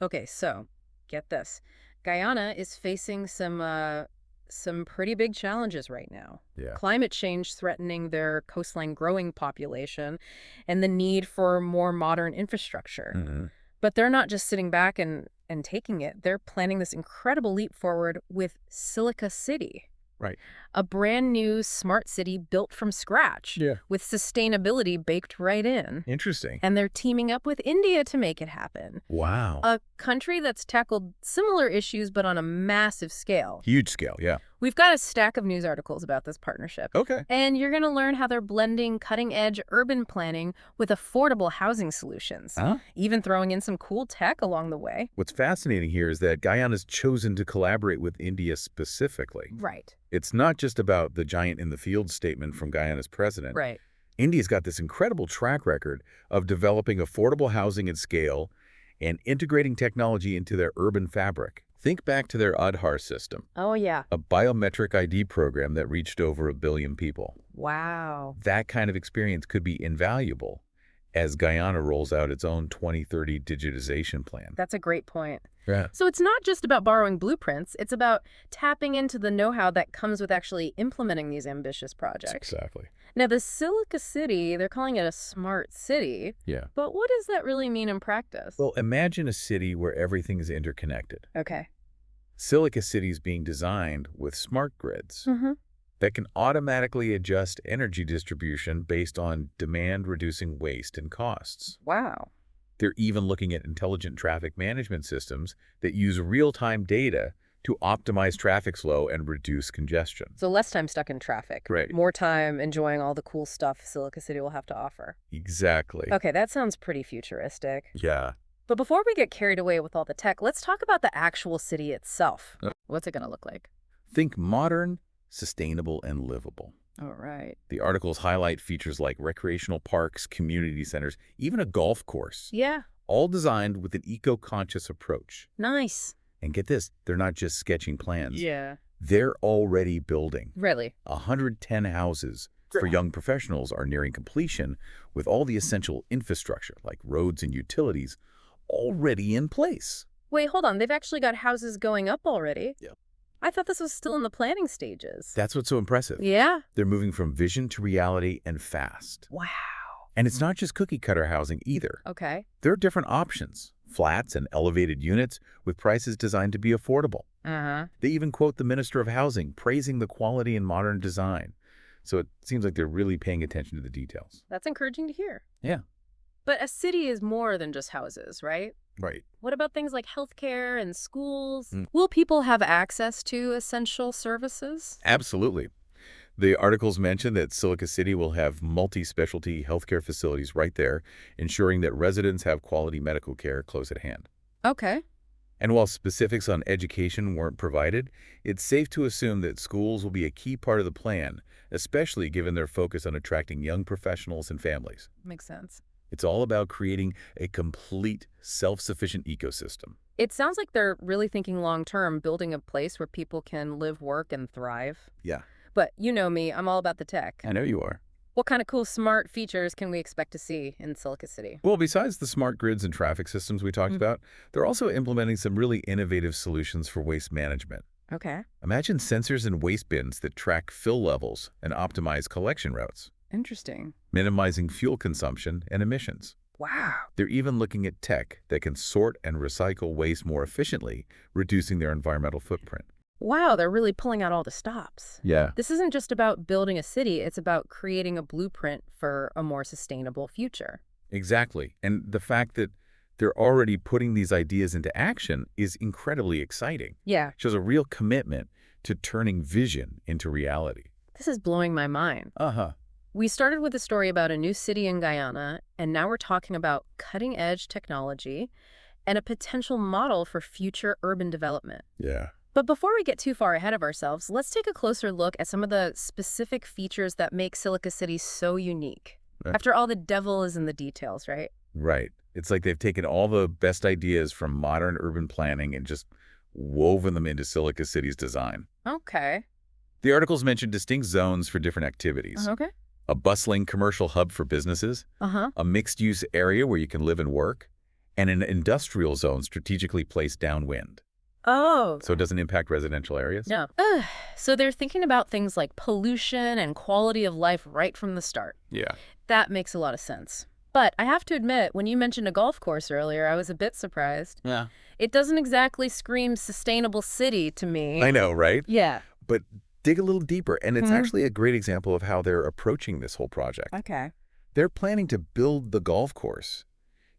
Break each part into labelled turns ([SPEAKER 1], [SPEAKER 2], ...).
[SPEAKER 1] Okay, so get this. Guyana is facing some pretty big challenges right now.
[SPEAKER 2] Yeah.
[SPEAKER 1] Climate change threatening their coastline growing population and the need for more modern infrastructure.
[SPEAKER 2] Hmm.
[SPEAKER 1] But they're not just sitting back and taking it. They're planning this incredible leap forward with Silica City,
[SPEAKER 2] Right.
[SPEAKER 1] a brand new smart city built from scratch
[SPEAKER 2] Yeah.
[SPEAKER 1] with sustainability baked right in.
[SPEAKER 2] Interesting.
[SPEAKER 1] And they're teaming up with India to make it happen.
[SPEAKER 2] Wow.
[SPEAKER 1] A country that's tackled similar issues but on a massive scale.
[SPEAKER 2] Huge scale, yeah.
[SPEAKER 1] We've got a stack of news articles about this partnership.
[SPEAKER 2] Okay.
[SPEAKER 1] And you're going to learn how they're blending cutting-edge urban planning with affordable housing solutions,
[SPEAKER 2] Huh?
[SPEAKER 1] even throwing in some cool tech along the way.
[SPEAKER 2] What's fascinating here is that Guyana's chosen to collaborate with India specifically.
[SPEAKER 1] Right.
[SPEAKER 2] It's not just about the giant in the field statement from Guyana's president.
[SPEAKER 1] Right.
[SPEAKER 2] India's got this incredible track record of developing affordable housing at scale and integrating technology into their urban fabric. Think back to their Aadhaar system,
[SPEAKER 1] Oh, yeah.
[SPEAKER 2] a biometric ID program that reached over 1 billion people.
[SPEAKER 1] Wow.
[SPEAKER 2] That kind of experience could be invaluable as Guyana rolls out its own 2030 digitization plan.
[SPEAKER 1] That's a great point.
[SPEAKER 2] Yeah.
[SPEAKER 1] So it's not just about borrowing blueprints. It's about tapping into the know-how that comes with actually implementing these ambitious projects.
[SPEAKER 2] Exactly.
[SPEAKER 1] Now, the Silica City, they're calling it a smart city.
[SPEAKER 2] Yeah.
[SPEAKER 1] But what does that really mean in practice?
[SPEAKER 2] Well, imagine a city where everything is interconnected.
[SPEAKER 1] Okay.
[SPEAKER 2] Silica City is being designed with smart grids
[SPEAKER 1] Mm-hmm.
[SPEAKER 2] that can automatically adjust energy distribution based on demand, reducing waste and costs.
[SPEAKER 1] Wow.
[SPEAKER 2] They're even looking at intelligent traffic management systems that use real-time data to optimize traffic flow and reduce congestion.
[SPEAKER 1] So less time stuck in traffic.
[SPEAKER 2] Right.
[SPEAKER 1] More time enjoying all the cool stuff Silica City will have to offer.
[SPEAKER 2] Exactly.
[SPEAKER 1] Okay, that sounds pretty futuristic.
[SPEAKER 2] Yeah.
[SPEAKER 1] But before we get carried away with all the tech, let's talk about the actual city itself. What's it going to look like?
[SPEAKER 2] Think modern, sustainable, and livable.
[SPEAKER 1] All right.
[SPEAKER 2] The articles highlight features like recreational parks, community centers, even a golf course,
[SPEAKER 1] Yeah.
[SPEAKER 2] all designed with an eco-conscious approach.
[SPEAKER 1] Nice.
[SPEAKER 2] And get this, they're not just sketching plans.
[SPEAKER 1] Yeah.
[SPEAKER 2] They're already building.
[SPEAKER 1] Really?
[SPEAKER 2] 110 houses for young professionals are nearing completion with all the essential infrastructure like roads and utilities already in place.
[SPEAKER 1] Wait, hold on. They've actually got houses going up already.
[SPEAKER 2] Yeah.
[SPEAKER 1] I thought this was still in the planning stages.
[SPEAKER 2] That's what's so impressive.
[SPEAKER 1] Yeah.
[SPEAKER 2] They're moving from vision to reality and fast.
[SPEAKER 1] Wow.
[SPEAKER 2] And it's not just cookie-cutter housing either.
[SPEAKER 1] Okay.
[SPEAKER 2] There are different options, flats and elevated units with prices designed to be affordable.
[SPEAKER 1] Uh-huh.
[SPEAKER 2] They even quote the Minister of Housing, praising the quality and modern design. So it seems like they're really paying attention to the details.
[SPEAKER 1] That's encouraging to hear.
[SPEAKER 2] Yeah.
[SPEAKER 1] But a city is more than just houses, right?
[SPEAKER 2] Right.
[SPEAKER 1] What about things like healthcare and schools?
[SPEAKER 2] Mm.
[SPEAKER 1] Will people have access to essential services?
[SPEAKER 2] Absolutely. The articles mention that Silica City will have multi-specialty healthcare facilities right there, ensuring that residents have quality medical care close at hand.
[SPEAKER 1] Okay.
[SPEAKER 2] And while specifics on education weren't provided, it's safe to assume that schools will be a key part of the plan, especially given their focus on attracting young professionals and families.
[SPEAKER 1] Makes sense.
[SPEAKER 2] It's all about creating a complete, self-sufficient ecosystem.
[SPEAKER 1] It sounds like they're really thinking long-term, building a place where people can live, work, and thrive.
[SPEAKER 2] Yeah,
[SPEAKER 1] But you know me, I'm all about the tech.
[SPEAKER 2] I know you are.
[SPEAKER 1] What kind of cool smart features can we expect to see in Silica City?
[SPEAKER 2] Well, besides the smart grids and traffic systems we talked about, they're also implementing some really innovative solutions for waste management.
[SPEAKER 1] Okay.
[SPEAKER 2] Imagine sensors and waste bins that track fill levels and optimize collection routes,
[SPEAKER 1] Interesting.
[SPEAKER 2] minimizing fuel consumption and emissions.
[SPEAKER 1] Wow.
[SPEAKER 2] They're even looking at tech that can sort and recycle waste more efficiently, reducing their environmental footprint.
[SPEAKER 1] Wow, they're really pulling out all the stops.
[SPEAKER 2] Yeah.
[SPEAKER 1] This isn't just about building a city, it's about creating a blueprint for a more sustainable future.
[SPEAKER 2] Exactly. And the fact that they're already putting these ideas into action is incredibly exciting.
[SPEAKER 1] Yeah.
[SPEAKER 2] Shows a real commitment to turning vision into reality.
[SPEAKER 1] This is blowing my mind.
[SPEAKER 2] Uh-huh.
[SPEAKER 1] We started with a story about a new city in Guyana, and now we're talking about cutting-edge technology and a potential model for future urban development.
[SPEAKER 2] Yeah.
[SPEAKER 1] But before we get too far ahead of ourselves, let's take a closer look at some of the specific features that make Silica City so unique.
[SPEAKER 2] Right.
[SPEAKER 1] After all, the devil is in the details, right?
[SPEAKER 2] Right. It's like they've taken all the best ideas from modern urban planning and just woven them into Silica City's design.
[SPEAKER 1] Okay.
[SPEAKER 2] The articles mention distinct zones for different activities.
[SPEAKER 1] Okay.
[SPEAKER 2] A bustling commercial hub for businesses,
[SPEAKER 1] Uh-huh.
[SPEAKER 2] a mixed-use area where you can live and work, and an industrial zone strategically placed downwind,
[SPEAKER 1] Oh.
[SPEAKER 2] so it doesn't impact residential areas.
[SPEAKER 1] No. So they're thinking about things like pollution and quality of life right from the start.
[SPEAKER 2] Yeah.
[SPEAKER 1] That makes a lot of sense. But I have to admit, when you mentioned a golf course earlier, I was a bit surprised.
[SPEAKER 2] Yeah.
[SPEAKER 1] It doesn't exactly scream sustainable city to me.
[SPEAKER 2] I know, right?
[SPEAKER 1] Yeah.
[SPEAKER 2] But dig a little deeper, and it's actually a great example of how they're approaching this whole project.
[SPEAKER 1] Okay.
[SPEAKER 2] They're planning to build the golf course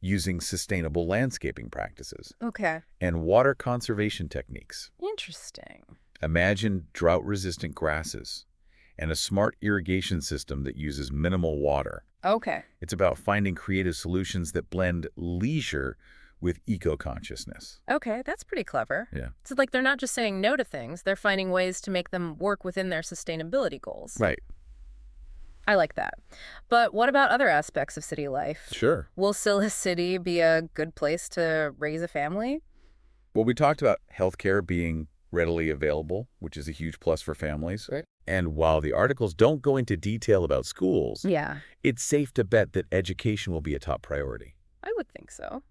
[SPEAKER 2] using sustainable landscaping practices
[SPEAKER 1] Okay.
[SPEAKER 2] and water conservation techniques.
[SPEAKER 1] Interesting.
[SPEAKER 2] Imagine drought-resistant grasses and a smart irrigation system that uses minimal water.
[SPEAKER 1] Okay.
[SPEAKER 2] It's about finding creative solutions that blend leisure with eco-consciousness.
[SPEAKER 1] Okay, that's pretty clever.
[SPEAKER 2] Yeah.
[SPEAKER 1] So like they're not just saying no to things, they're finding ways to make them work within their sustainability goals.
[SPEAKER 2] Right.
[SPEAKER 1] I like that. But what about other aspects of city life?
[SPEAKER 2] Sure.
[SPEAKER 1] Will Silla City be a good place to raise a family?
[SPEAKER 2] Well, we talked about healthcare being readily available, which is a huge plus for families.
[SPEAKER 1] Right.
[SPEAKER 2] And while the articles don't go into detail about schools,
[SPEAKER 1] Yeah,
[SPEAKER 2] it's safe to bet that education will be a top priority.
[SPEAKER 1] I would think so.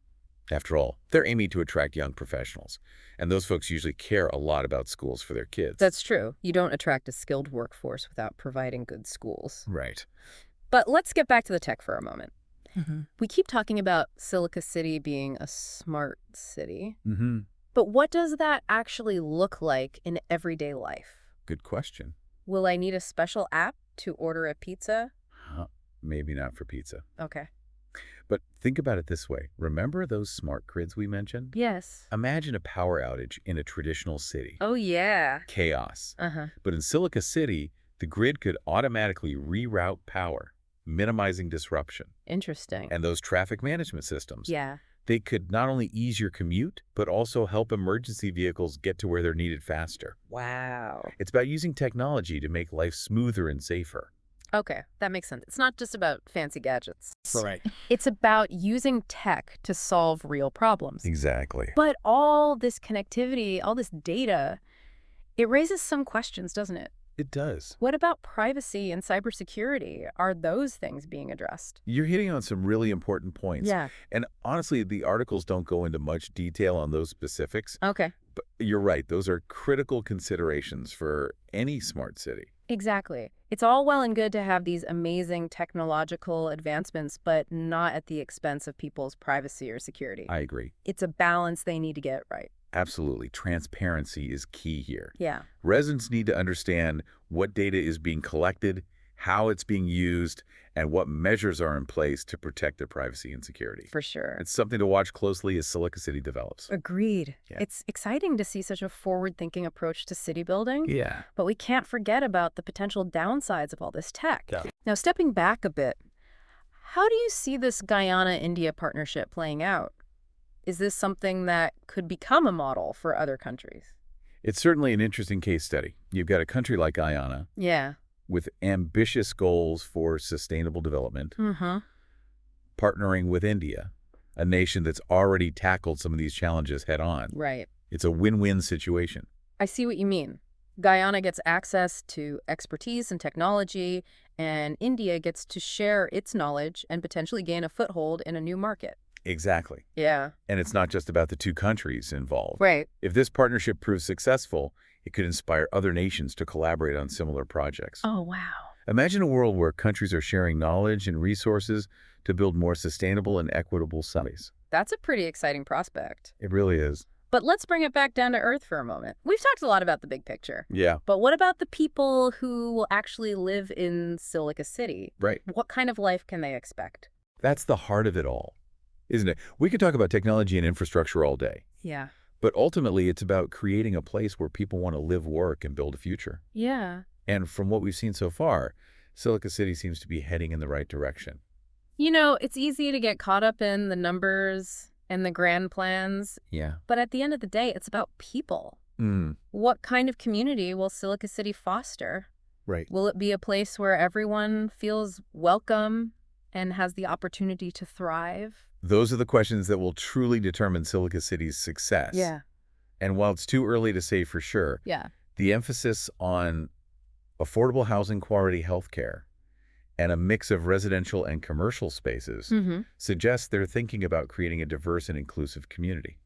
[SPEAKER 2] After all, they're aiming to attract young professionals, and those folks usually care a lot about schools for their kids.
[SPEAKER 1] That's true. You don't attract a skilled workforce without providing good schools.
[SPEAKER 2] right.
[SPEAKER 1] But let's get back to the tech for a moment. We keep talking about Silica City being a smart city.
[SPEAKER 2] Mm-hmm.
[SPEAKER 1] But what does that actually look like in everyday life?
[SPEAKER 2] Good question.
[SPEAKER 1] Will I need a special app to order a pizza?
[SPEAKER 2] Maybe not for pizza.
[SPEAKER 1] Okay.
[SPEAKER 2] But think about it this way. Remember those smart grids we mentioned?
[SPEAKER 1] Yes.
[SPEAKER 2] Imagine a power outage in a traditional city.
[SPEAKER 1] Oh, yeah.
[SPEAKER 2] Chaos.
[SPEAKER 1] Uh-huh.
[SPEAKER 2] But in Silica City, the grid could automatically reroute power, minimizing disruption.
[SPEAKER 1] Interesting.
[SPEAKER 2] And those traffic management systems,
[SPEAKER 1] Yeah.
[SPEAKER 2] they could not only ease your commute, but also help emergency vehicles get to where they're needed faster.
[SPEAKER 1] Wow.
[SPEAKER 2] It's about using technology to make life smoother and safer.
[SPEAKER 1] Okay, that makes sense. It's not just about fancy gadgets.
[SPEAKER 2] Right.
[SPEAKER 1] It's about using tech to solve real problems.
[SPEAKER 2] Exactly.
[SPEAKER 1] But all this connectivity, all this data, it raises some questions, doesn't it?
[SPEAKER 2] It does.
[SPEAKER 1] What about privacy and cybersecurity? Are those things being addressed?
[SPEAKER 2] You're hitting on some really important points.
[SPEAKER 1] Yeah.
[SPEAKER 2] And honestly, the articles don't go into much detail on those specifics.
[SPEAKER 1] Okay.
[SPEAKER 2] But you're right. Those are critical considerations for any smart city.
[SPEAKER 1] Exactly. It's all well and good to have these amazing technological advancements, but not at the expense of people's privacy or security.
[SPEAKER 2] I agree.
[SPEAKER 1] It's a balance they need to get right.
[SPEAKER 2] Absolutely. Transparency is key here.
[SPEAKER 1] Yeah.
[SPEAKER 2] Residents need to understand what data is being collected, how it's being used, and what measures are in place to protect their privacy and security.
[SPEAKER 1] For sure.
[SPEAKER 2] It's something to watch closely as Silica City develops.
[SPEAKER 1] Agreed.
[SPEAKER 2] Yeah.
[SPEAKER 1] It's exciting to see such a forward-thinking approach to city building,
[SPEAKER 2] Yeah.
[SPEAKER 1] but we can't forget about the potential downsides of all this tech.
[SPEAKER 2] Yeah.
[SPEAKER 1] Now, stepping back a bit, how do you see this Guyana-India partnership playing out? Is this something that could become a model for other countries?
[SPEAKER 2] It's certainly an interesting case study. You've got a country like Guyana
[SPEAKER 1] Yeah.
[SPEAKER 2] with ambitious goals for sustainable development,
[SPEAKER 1] Mm-hmm.
[SPEAKER 2] partnering with India, a nation that's already tackled some of these challenges head on.
[SPEAKER 1] Right.
[SPEAKER 2] It's a win-win situation.
[SPEAKER 1] I see what you mean. Guyana gets access to expertise and technology, and India gets to share its knowledge and potentially gain a foothold in a new market.
[SPEAKER 2] Exactly.
[SPEAKER 1] Yeah.
[SPEAKER 2] And it's not just about the two countries involved.
[SPEAKER 1] Right.
[SPEAKER 2] If this partnership proves successful, it could inspire other nations to collaborate on similar projects.
[SPEAKER 1] Oh, wow.
[SPEAKER 2] Imagine a world where countries are sharing knowledge and resources to build more sustainable and equitable cities.
[SPEAKER 1] That's a pretty exciting prospect.
[SPEAKER 2] It really is.
[SPEAKER 1] But let's bring it back down to earth for a moment. We've talked a lot about the big picture.
[SPEAKER 2] Yeah,
[SPEAKER 1] But what about the people who will actually live in Silica City?
[SPEAKER 2] right.
[SPEAKER 1] What kind of life can they expect?
[SPEAKER 2] That's the heart of it all, isn't it? We could talk about technology and infrastructure all day,
[SPEAKER 1] Yeah.
[SPEAKER 2] but ultimately it's about creating a place where people want to live, work, and build a future.
[SPEAKER 1] Yeah.
[SPEAKER 2] And from what we've seen so far, Silica City seems to be heading in the right direction.
[SPEAKER 1] You know, it's easy to get caught up in the numbers and the grand plans,
[SPEAKER 2] Yeah.
[SPEAKER 1] but at the end of the day, it's about people. What kind of community will Silica City foster?
[SPEAKER 2] Right.
[SPEAKER 1] Will it be a place where everyone feels welcome and has the opportunity to thrive?
[SPEAKER 2] Those are the questions that will truly determine Silica City's success. And while it's too early to say for sure,
[SPEAKER 1] Yeah.
[SPEAKER 2] the emphasis on affordable housing, quality healthcare, and a mix of residential and commercial spaces
[SPEAKER 1] Mm-hmm.
[SPEAKER 2] suggests they're thinking about creating a diverse and inclusive community.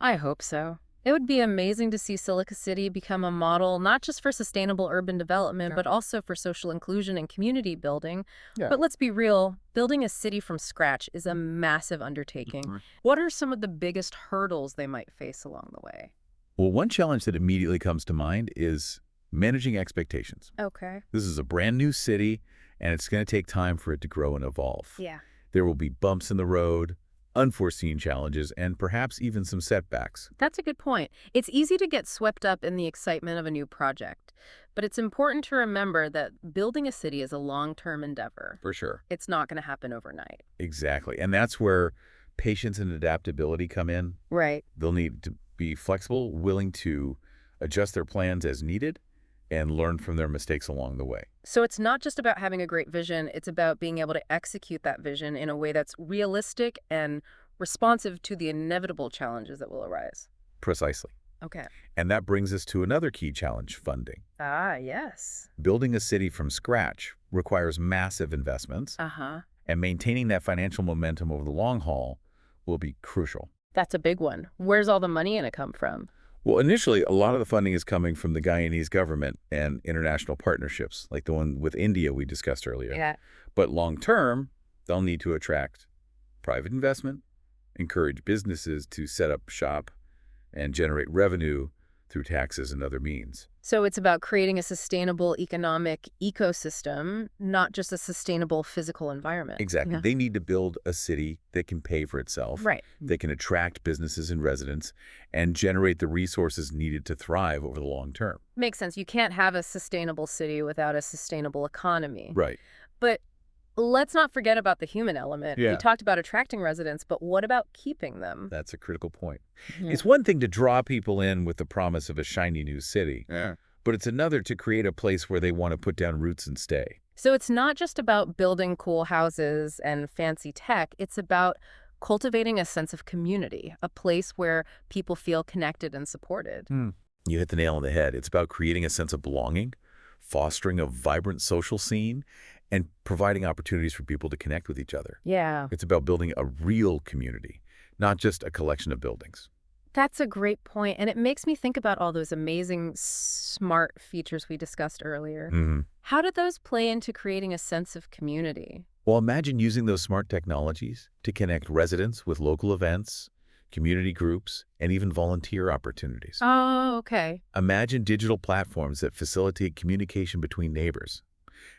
[SPEAKER 1] I hope so. It would be amazing to see Silica City become a model not just for sustainable urban development,
[SPEAKER 2] Yeah.
[SPEAKER 1] but also for social inclusion and community building.
[SPEAKER 2] Yeah.
[SPEAKER 1] But let's be real, building a city from scratch is a massive undertaking.
[SPEAKER 2] Mhm.
[SPEAKER 1] What are some of the biggest hurdles they might face along the way?
[SPEAKER 2] Well, one challenge that immediately comes to mind is managing expectations.
[SPEAKER 1] Okay.
[SPEAKER 2] This is a brand new city, and it's going to take time for it to grow and evolve.
[SPEAKER 1] Yeah.
[SPEAKER 2] There will be bumps in the road, unforeseen challenges, and perhaps even some setbacks.
[SPEAKER 1] That's a good point. It's easy to get swept up in the excitement of a new project, but it's important to remember that building a city is a long-term endeavor.
[SPEAKER 2] For sure.
[SPEAKER 1] It's not going to happen overnight.
[SPEAKER 2] Exactly. And that's where patience and adaptability come in.
[SPEAKER 1] Right.
[SPEAKER 2] They'll need to be flexible, willing to adjust their plans as needed, and learn from their mistakes along the way.
[SPEAKER 1] So it's not just about having a great vision, it's about being able to execute that vision in a way that's realistic and responsive to the inevitable challenges that will arise.
[SPEAKER 2] Precisely.
[SPEAKER 1] Okay.
[SPEAKER 2] And that brings us to another key challenge, funding.
[SPEAKER 1] Ah, yes.
[SPEAKER 2] Building a city from scratch requires massive investments,
[SPEAKER 1] Uh-huh.
[SPEAKER 2] and maintaining that financial momentum over the long haul will be crucial.
[SPEAKER 1] That's a big one. Where's all the money going to come from?
[SPEAKER 2] Well, initially, a lot of the funding is coming from the Guyanese government and international partnerships, like the one with India we discussed earlier.
[SPEAKER 1] Yeah.
[SPEAKER 2] But long term, they'll need to attract private investment, encourage businesses to set up shop, and generate revenue through taxes and other means.
[SPEAKER 1] So it's about creating a sustainable economic ecosystem, not just a sustainable physical environment.
[SPEAKER 2] Exactly.
[SPEAKER 1] Yeah.
[SPEAKER 2] They need to build a city that can pay for itself,
[SPEAKER 1] Right.
[SPEAKER 2] that can attract businesses and residents, and generate the resources needed to thrive over the long term.
[SPEAKER 1] Makes sense. You can't have a sustainable city without a sustainable economy.
[SPEAKER 2] Right.
[SPEAKER 1] But let's not forget about the human element.
[SPEAKER 2] Yeah.
[SPEAKER 1] We talked about attracting residents, but what about keeping them?
[SPEAKER 2] That's a critical point.
[SPEAKER 1] Mhm.
[SPEAKER 2] It's one thing to draw people in with the promise of a shiny new city, but it's another to create a place where they want to put down roots and stay.
[SPEAKER 1] So it's not just about building cool houses and fancy tech. It's about cultivating a sense of community, a place where people feel connected and supported.
[SPEAKER 2] You hit the nail on the head. It's about creating a sense of belonging, fostering a vibrant social scene, and providing opportunities for people to connect with each other.
[SPEAKER 1] Yeah.
[SPEAKER 2] It's about building a real community, not just a collection of buildings.
[SPEAKER 1] That's a great point, and it makes me think about all those amazing smart features we discussed earlier. How do those play into creating a sense of community?
[SPEAKER 2] Well, imagine using those smart technologies to connect residents with local events, community groups, and even volunteer opportunities.
[SPEAKER 1] Oh, okay.
[SPEAKER 2] Imagine digital platforms that facilitate communication between neighbors,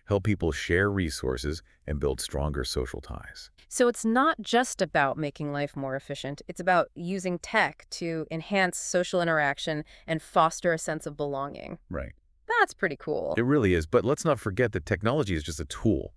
[SPEAKER 2] help people share resources, and build stronger social ties.
[SPEAKER 1] So it's not just about making life more efficient. It's about using tech to enhance social interaction and foster a sense of belonging.
[SPEAKER 2] Right.
[SPEAKER 1] That's pretty cool.
[SPEAKER 2] It really is, but let's not forget that technology is just a tool.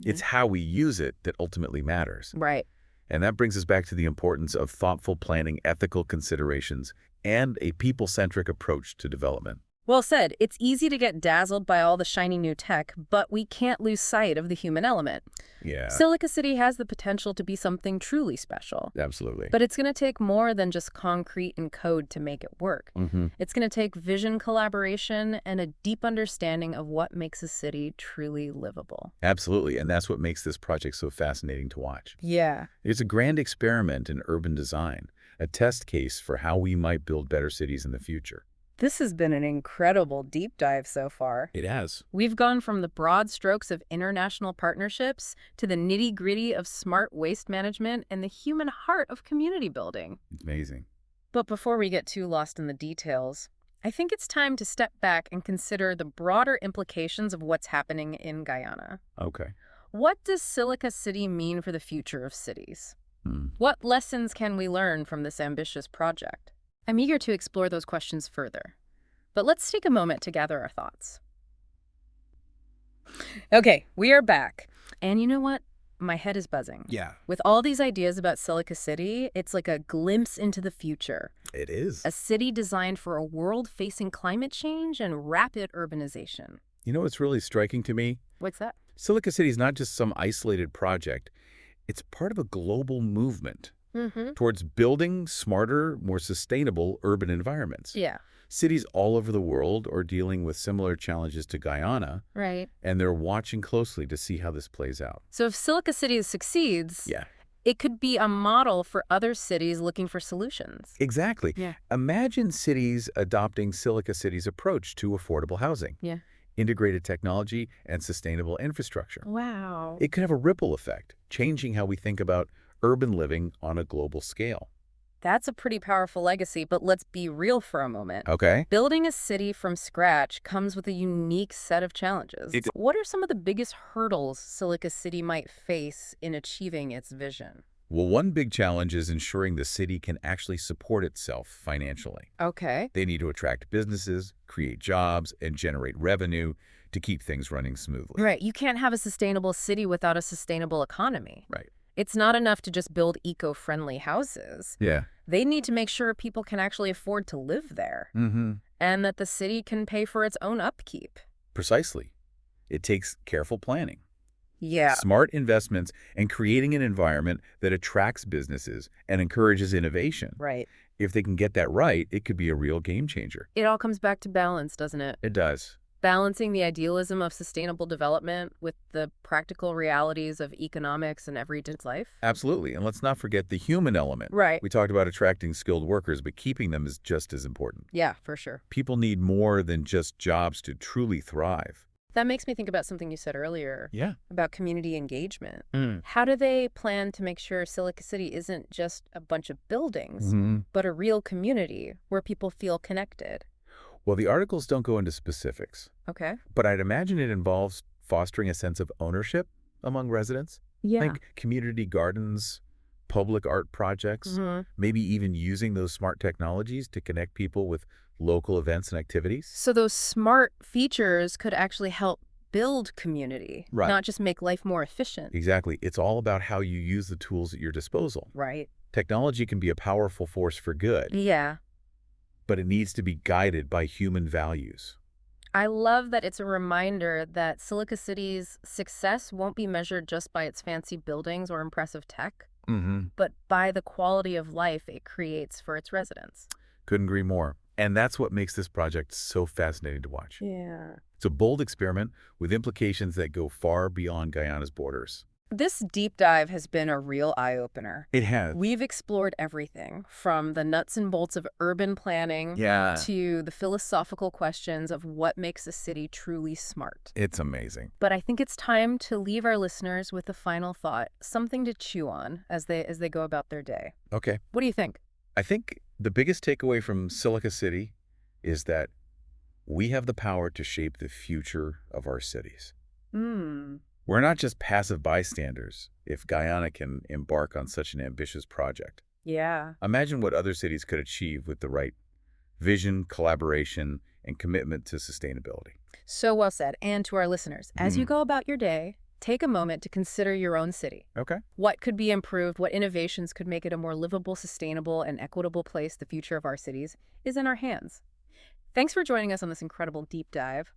[SPEAKER 2] It's how we use it that ultimately matters.
[SPEAKER 1] Right.
[SPEAKER 2] And that brings us back to the importance of thoughtful planning, ethical considerations, and a people-centric approach to development.
[SPEAKER 1] Well said. It's easy to get dazzled by all the shiny new tech, but we can't lose sight of the human element.
[SPEAKER 2] Yeah,
[SPEAKER 1] Silica City has the potential to be something truly special.
[SPEAKER 2] absolutely.
[SPEAKER 1] But it's going to take more than just concrete and code to make it work. It's going to take vision collaboration and a deep understanding of what makes a city truly livable.
[SPEAKER 2] Absolutely, and that's what makes this project so fascinating to watch.
[SPEAKER 1] Yeah.
[SPEAKER 2] It's a grand experiment in urban design, a test case for how we might build better cities in the future.
[SPEAKER 1] This has been an incredible deep dive so far.
[SPEAKER 2] It has.
[SPEAKER 1] We've gone from the broad strokes of international partnerships to the nitty-gritty of smart waste management and the human heart of community building.
[SPEAKER 2] It's amazing.
[SPEAKER 1] But before we get too lost in the details, I think it's time to step back and consider the broader implications of what's happening in Guyana.
[SPEAKER 2] Okay.
[SPEAKER 1] What does Silica City mean for the future of cities?
[SPEAKER 2] Hmm.
[SPEAKER 1] What lessons can we learn from this ambitious project? I'm eager to explore those questions further. But let's take a moment to gather our thoughts. Okay, we are back. And you know what? My head is buzzing.
[SPEAKER 2] Yeah,
[SPEAKER 1] With all these ideas about Silica City, it's like a glimpse into the future.
[SPEAKER 2] it is.
[SPEAKER 1] A city designed for a world facing climate change and rapid urbanization.
[SPEAKER 2] You know what's really striking to me?
[SPEAKER 1] What's that?
[SPEAKER 2] Silica City is not just some isolated project. It's part of a global movement.
[SPEAKER 1] Mm-hmm.
[SPEAKER 2] towards building smarter, more sustainable urban environments.
[SPEAKER 1] Yeah.
[SPEAKER 2] Cities all over the world are dealing with similar challenges to Guyana,
[SPEAKER 1] Right.
[SPEAKER 2] and they're watching closely to see how this plays out.
[SPEAKER 1] So if Silica Cities succeeds,
[SPEAKER 2] Yeah,
[SPEAKER 1] it could be a model for other cities looking for solutions.
[SPEAKER 2] exactly.
[SPEAKER 1] Yeah.
[SPEAKER 2] Imagine cities adopting Silica City's approach to affordable housing,
[SPEAKER 1] Yeah.
[SPEAKER 2] integrated technology, and sustainable infrastructure.
[SPEAKER 1] Wow.
[SPEAKER 2] It could have a ripple effect, changing how we think about urban living on a global scale.
[SPEAKER 1] That's a pretty powerful legacy, but let's be real for a moment.
[SPEAKER 2] Okay.
[SPEAKER 1] Building a city from scratch comes with a unique set of challenges. What are some of the biggest hurdles Silica City might face in achieving its vision?
[SPEAKER 2] Well, one big challenge is ensuring the city can actually support itself financially.
[SPEAKER 1] Okay.
[SPEAKER 2] They need to attract businesses, create jobs, and generate revenue to keep things running smoothly.
[SPEAKER 1] Right. You can't have a sustainable city without a sustainable economy.
[SPEAKER 2] Right.
[SPEAKER 1] It's not enough to just build eco-friendly houses.
[SPEAKER 2] Yeah.
[SPEAKER 1] They need to make sure people can actually afford to live there
[SPEAKER 2] Mm-hmm.
[SPEAKER 1] and that the city can pay for its own upkeep.
[SPEAKER 2] Precisely. It takes careful planning,
[SPEAKER 1] Yeah.
[SPEAKER 2] smart investments, and creating an environment that attracts businesses and encourages innovation.
[SPEAKER 1] Right.
[SPEAKER 2] If they can get that right, it could be a real game changer.
[SPEAKER 1] It all comes back to balance, doesn't it?
[SPEAKER 2] It does.
[SPEAKER 1] Balancing the idealism of sustainable development with the practical realities of economics and everyday life.
[SPEAKER 2] Absolutely. And let's not forget the human element.
[SPEAKER 1] Right.
[SPEAKER 2] We talked about attracting skilled workers, but keeping them is just as important.
[SPEAKER 1] Yeah, for sure.
[SPEAKER 2] People need more than just jobs to truly thrive.
[SPEAKER 1] That makes me think about something you said earlier
[SPEAKER 2] Yeah.
[SPEAKER 1] about community engagement.
[SPEAKER 2] Mm.
[SPEAKER 1] How do they plan to make sure Silica City isn't just a bunch of buildings,
[SPEAKER 2] Mm-hmm.
[SPEAKER 1] but a real community where people feel connected?
[SPEAKER 2] Well, the articles don't go into specifics,
[SPEAKER 1] Okay.
[SPEAKER 2] but I'd imagine it involves fostering a sense of ownership among residents.
[SPEAKER 1] Yeah.
[SPEAKER 2] Think community gardens, public art projects, maybe even using those smart technologies to connect people with local events and activities.
[SPEAKER 1] So those smart features could actually help build community,
[SPEAKER 2] Right.
[SPEAKER 1] not just make life more efficient.
[SPEAKER 2] Exactly. It's all about how you use the tools at your disposal.
[SPEAKER 1] Right.
[SPEAKER 2] Technology can be a powerful force for good,
[SPEAKER 1] Yeah.
[SPEAKER 2] but it needs to be guided by human values.
[SPEAKER 1] I love that it's a reminder that Silica City's success won't be measured just by its fancy buildings or impressive tech,
[SPEAKER 2] Mm-hmm.
[SPEAKER 1] but by the quality of life it creates for its residents.
[SPEAKER 2] Couldn't agree more. And that's what makes this project so fascinating to watch.
[SPEAKER 1] Yeah.
[SPEAKER 2] It's a bold experiment with implications that go far beyond Guyana's borders.
[SPEAKER 1] This deep dive has been a real eye-opener.
[SPEAKER 2] It has.
[SPEAKER 1] We've explored everything from the nuts and bolts of urban planning
[SPEAKER 2] Yeah.
[SPEAKER 1] to the philosophical questions of what makes a city truly smart.
[SPEAKER 2] It's amazing.
[SPEAKER 1] But I think it's time to leave our listeners with a final thought, something to chew on as they go about their day.
[SPEAKER 2] Okay.
[SPEAKER 1] What do you think?
[SPEAKER 2] I think the biggest takeaway from Silica City is that we have the power to shape the future of our cities. We're not just passive bystanders if Guyana can embark on such an ambitious project.
[SPEAKER 1] Yeah.
[SPEAKER 2] Imagine what other cities could achieve with the right vision, collaboration, and commitment to sustainability.
[SPEAKER 1] So well said. And to our listeners, as you go about your day, take a moment to consider your own city.
[SPEAKER 2] Okay.
[SPEAKER 1] What could be improved? What innovations could make it a more livable, sustainable, and equitable place? The future of our cities is in our hands. Thanks for joining us on this incredible deep dive.